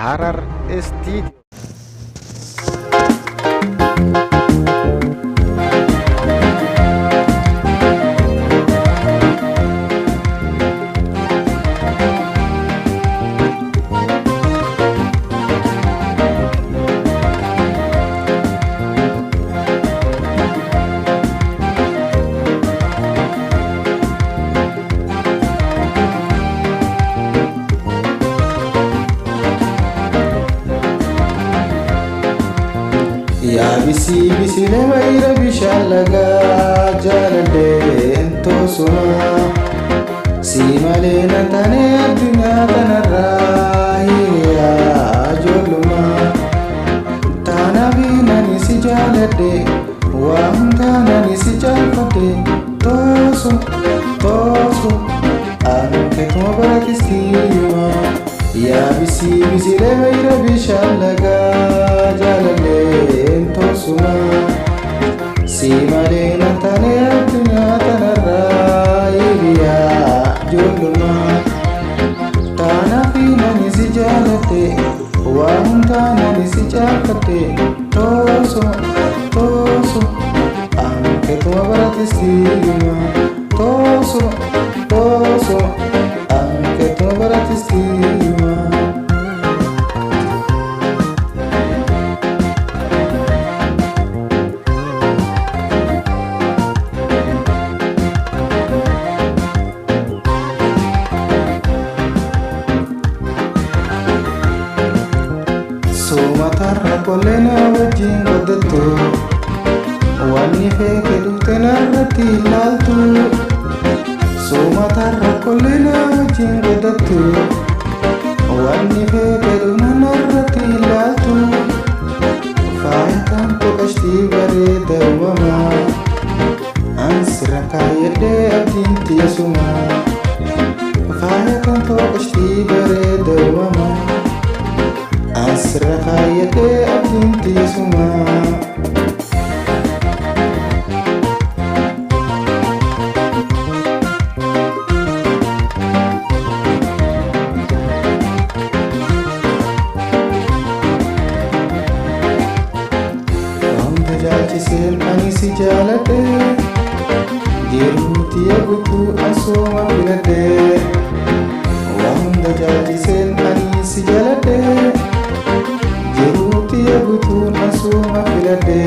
Harar Studio. Yaa bisi bisile wayira bishaan lagaa jaalallee toosuma si malee na taane addunyaa kanarraa hiriyaa ijoollummaa taanaaf nani si jaaladhe waa hundaa nani si jaalfadhe toosu toosu anketuma barakistiima yaa bisi bisile wayira bishaan lagaa jaalallee toosuma si malee na taane addunyaa kanarraa hiriyaa ijoollummaa taanaaf nani si jaaladhe waa hundaa nani si jaalfadhe toosu toosu anketuma barakistiima toosu toosu anketuma barakistiima. Sumatarra kollena wajjin goddattu wanni feeke dhufte narratti ilaaltu Sumatarra kollena wajjin goddattu wanni feeke dhufte narratti ilaaltu faayitaan toqashtii bareeda uumamaa ansira kaayyadhee abdiin tiisuma faayitaan toqashtii bareeda uumamaa ansira kaayyadhee abdiin tiisuma. Wanta jaalchiseen ani si jaaladhe jiruu guutuu asooma filadhe wanta jaalchiseen ani si jaaladhe jiruu guutuu asooma filadhe